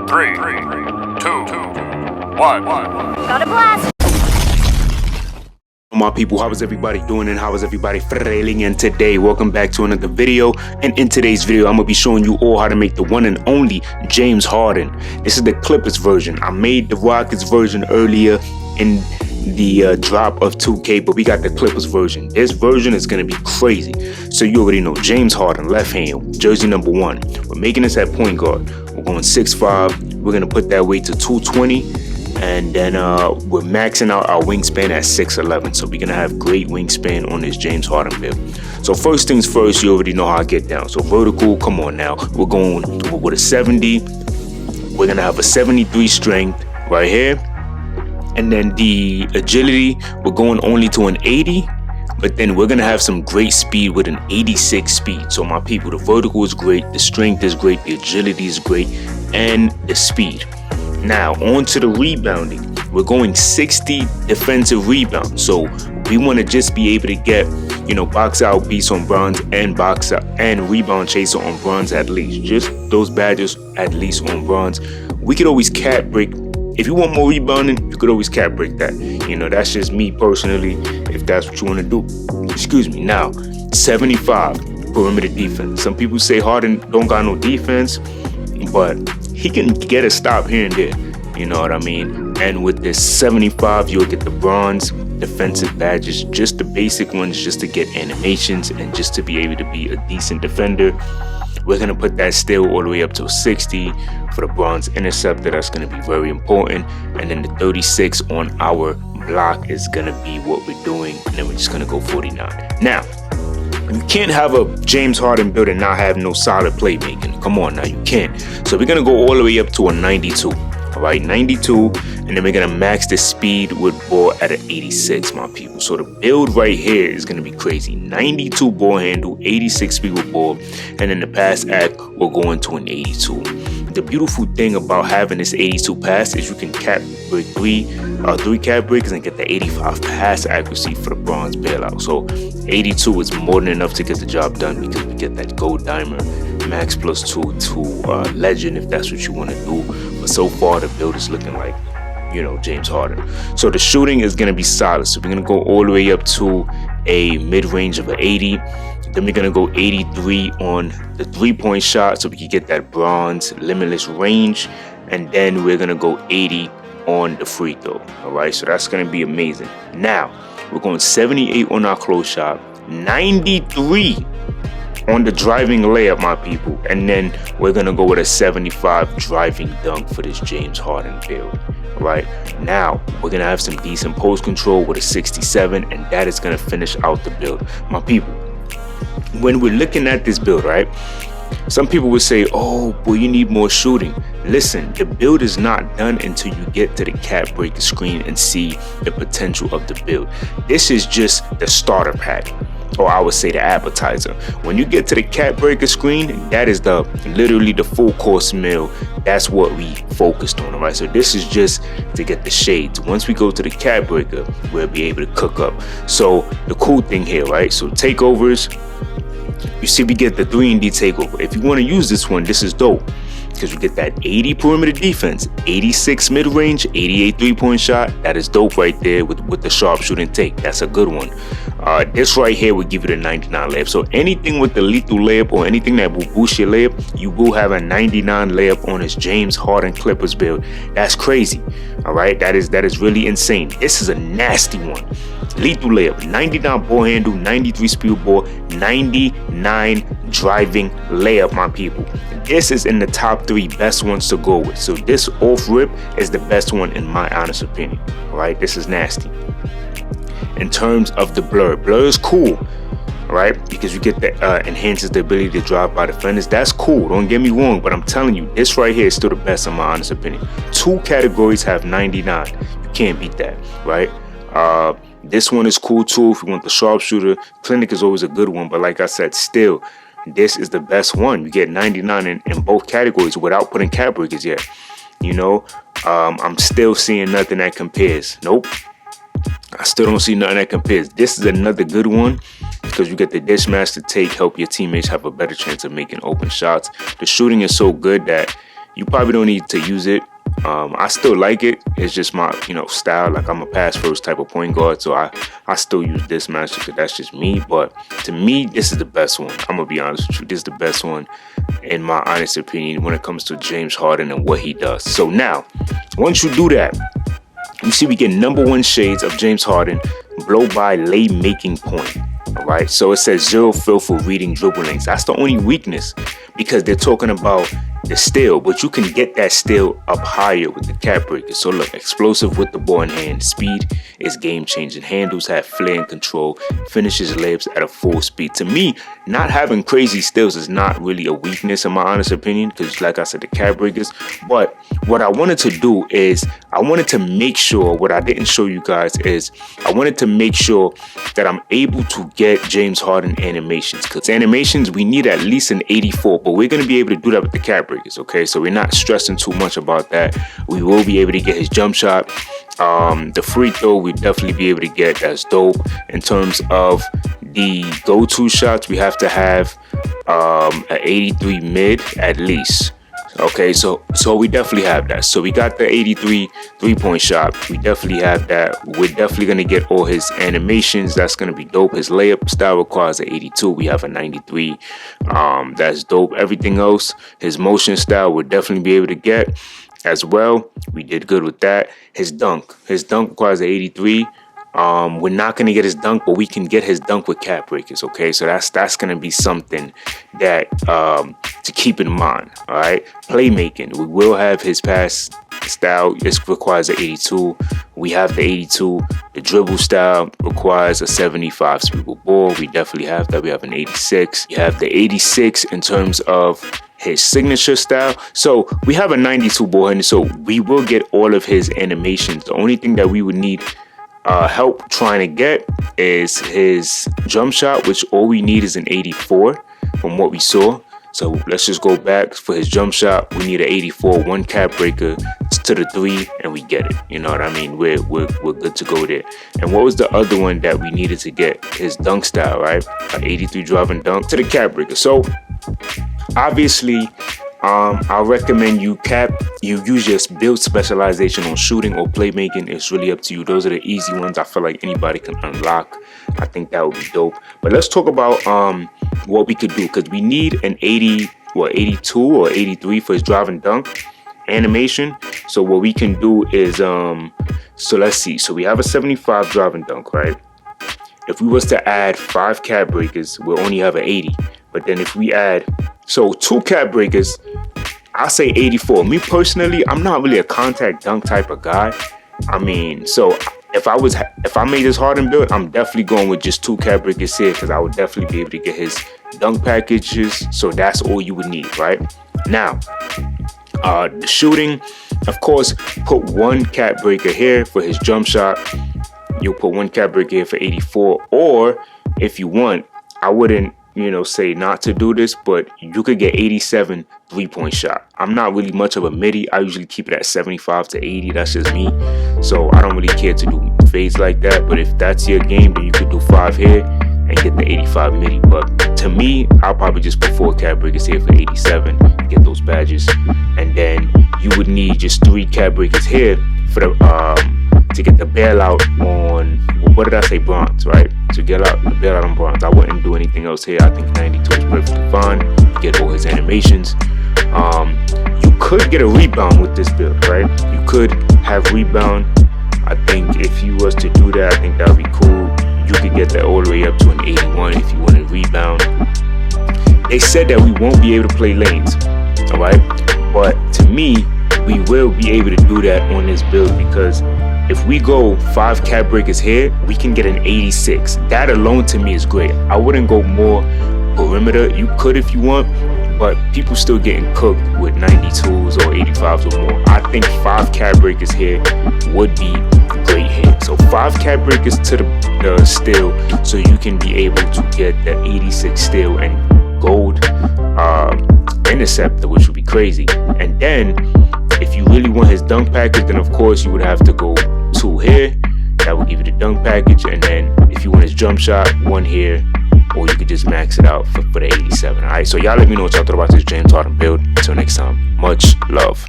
3, 2, 1. Got a blast! My people, how is everybody doing and how is everybody feeling? And today, welcome back to another video. And in today's video, I'm gonna be showing you all how to make the one and only James Harden. This is the Clippers version. I made the Rockets version earlier in the drop of 2K, but we got the Clippers version. This version is gonna be crazy. So you already know James Harden, left hand, jersey number 1. We're making this at point guard. We're going 6'5". We're gonna put that weight to 220. And then we're maxing out our wingspan at 6'11". So we're gonna have great wingspan on this James Harden build. So first things first, you already know how I get down. So vertical, come on now. We're going with a 70. We're gonna have a 73 strength right here. And then the agility, we're going only to an 80. But then we're gonna have some great speed with an 86 speed. So my people, the vertical is great, the strength is great, the agility is great, and the speed. Now, on to the rebounding. We're going 60 defensive rebounds. So we want to just be able to get, box out beats on bronze and box out and rebound chaser on bronze at least. Just those badges at least on bronze. We could always cap break. If you want more rebounding, you could always cap break that. That's just me personally, if that's what you want to do. Excuse me. Now, 75 perimeter defense. Some people say Harden don't got no defense, but he can get a stop here and there, you know what I mean? And with this 75, you'll get the bronze defensive badges, just the basic ones, just to get animations and just to be able to be a decent defender. We're gonna put that still all the way up to 60 for the bronze interceptor. That's gonna be very important. And then the 36 on our block is gonna be what we're doing. And then we're just gonna go 49. Now, you can't have a James Harden build and not have no solid playmaking. Come on now, you can't. So we're gonna go all the way up to a 92. All right, 92, and then we're gonna max the speed with ball at an 86, my people. So the build right here is gonna be crazy. 92 ball handle, 86 speed with ball, and then the pass act will go into an 82. The beautiful thing about having this 82 pass is you can cap break three cap breakers and get the 85 pass accuracy for the bronze bailout. So 82 is more than enough to get the job done because we get that gold diamond max +2 to legend if that's what you want to do. But so far the build is looking like James Harden. So the shooting is going to be solid. So we're going to go all the way up to a mid-range of an 80. Then we're going to go 83 on the 3-point shot so we can get that bronze limitless range. And then we're going to go 80 on the free throw. All right, so that's going to be amazing. Now, we're going 78 on our close shot, 93 on the driving layup, my people. And then we're going to go with a 75 driving dunk for this James Harden build. Right now, we're going to have some decent post control with a 67, and that is going to finish out the build. My people, when we're looking at this build, right, some people would say, oh, well, you need more shooting. Listen, the build is not done until you get to the cap breaker screen and see the potential of the build. This is just the starter pack, or I would say the appetizer. When you get to the cap breaker screen, that is literally the full course meal. That's what we focused on, all right? So this is just to get the shades. Once we go to the cap breaker, we'll be able to cook up. So the cool thing here, right? So takeovers, you see we get the 3-and-D takeover. If you want to use this one, this is dope because you get that 80 perimeter defense, 86 mid-range, 88 3-point shot. That is dope right there with the sharpshooting take. That's a good one. This right here will give you the 99 layup. So anything with the lethal layup or anything that will boost your layup, you will have a 99 layup on this James Harden Clippers build. That's crazy. All right, that is really insane. This is a nasty one. Lethal layup, 99 ball handle, 93 speed ball, 99 driving layup, my people. This is in the top 3 best ones to go with. So this off rip is the best one in my honest opinion. All right, this is nasty. In terms of the blur is cool, right? Because you get the enhances the ability to drive by defenders. That's cool, don't get me wrong, but I'm telling you, this right here is still the best in my honest opinion. 2 categories have 99. You can't beat that, right? This one is cool too if you want the sharpshooter. Clinic is always a good one, but like I said, still, this is the best one. You get 99 in both categories without putting cap breakers yet. I'm still seeing nothing that compares. Nope. I still don't see nothing that compares. This is another good one because you get the dish match to take, help your teammates have a better chance of making open shots. The shooting is so good that you probably don't need to use it. I still like it. It's just my, style. Like, I'm a pass first type of point guard, so I still use this matchup because that's just me. But to me, this is the best one. I'm gonna be honest with you. This is the best one, in my honest opinion, when it comes to James Harden and what he does. So now, once you do that, you see we get #1 shades of James Harden, blow by Laymaking Point. All right, so it says 0 fill for reading dribble lanes. That's the only weakness, because they're talking about the steal, but you can get that steal up higher with the cap breaker. So look, explosive with the ball in hand, speed is game changing, handles have flair and control, finishes layups at a full speed. To me, not having crazy steals is not really a weakness in my honest opinion, because like I said, the cap breakers. But what I wanted to do is I wanted to make sure, what I didn't show you guys is I wanted to make sure that I'm able to get James Harden animations, because animations we need at least an 84, but we're going to be able to do that with the cap breakers. Okay, so we're not stressing too much about that. We will be able to get his jump shot. The free throw we definitely be able to get. That's dope. In terms of the go-to shots, we have to have an 83 mid at least. Okay, so we definitely have that. So we got the 83 3-point shot. We definitely have that. We're definitely going to get all his animations. That's going to be dope. His layup style requires an 82. We have a 93. That's dope. Everything else, his motion style, we'll definitely be able to get as well. We did good with that. His dunk requires an 83. We're not going to get his dunk, but we can get his dunk with cap breakers. Okay, so that's going to be something that to keep in mind. All right, playmaking, we will have his pass style. This requires an 82. We have the 82. The dribble style requires a 75 sweepable ball. We definitely have that. We have an 86. You have the 86 in terms of his signature style. So we have a 92 ball handler. So we will get all of his animations. The only thing that we would need help trying to get is his jump shot, which all we need is an 84 from what we saw. So let's just go back for his jump shot. We need an 84, one cap breaker to the 3, and we get it. You know what I mean? We're good to go there. And what was the other one that we needed to get? His dunk style, right? An 83 driving dunk to the cap breaker. So obviously, I recommend you use your build specialization on shooting or playmaking. It's really up to you. Those are the easy ones I feel like anybody can unlock. I think that would be dope. But let's talk about what we could do, because we need an 82 or 83 for his drive and dunk animation. So what we can do is so let's see. So we have a 75 drive and dunk, right? If we was to add 5 cap breakers, we'll only have an 80. But then if we add 2 cap breakers, I'll say 84. Me personally, I'm not really a contact dunk type of guy. I mean, so if I made this Harden build, I'm definitely going with just 2 cap breakers here, because I would definitely be able to get his dunk packages. So that's all you would need, right? Now, the shooting, of course, put 1 cap breaker here for his jump shot. You'll put 1 cap breaker here for 84. Or if you want, I wouldn't say not to do this, but you could get 87 3-point shot. I'm not really much of a midi. I usually keep it at 75 to 80. That's just me. So I don't really care to do fades like that. But if that's your game, then you could do 5 here and get the 85 midi. But to me, I'll probably just put 4 cap breakers here for 87, get those badges. And then you would need just 3 cap breakers here for the to get the bailout on, what did I say, bronze, right? To get out the bailout on bronze. I wouldn't do anything else here. I think 92 is perfectly fine. Get all his animations. You could get a rebound with this build, right? You could have rebound. I think if you was to do that, I think that would be cool. You could get that all the way up to an 81 if you want to rebound. They said that we won't be able to play lanes, all right? But to me, we will be able to do that on this build, because if we go 5 cap breakers here, we can get an 86. That alone to me is great. I wouldn't go more perimeter. You could if you want, but people still getting cooked with 92s or 85s or more. I think 5 cap breakers here would be great here. So 5 cap breakers to the steal, so you can be able to get the 86 steal and gold interceptor, which would be crazy. And then if you really want his dunk package, then of course you would have to go 2 here. That will give you the dunk package. And then if you want his jump shot, 1 here, or you could just max it out for the 87. All right, so y'all let me know what y'all thought about this James Harden build. Until next time. Much love.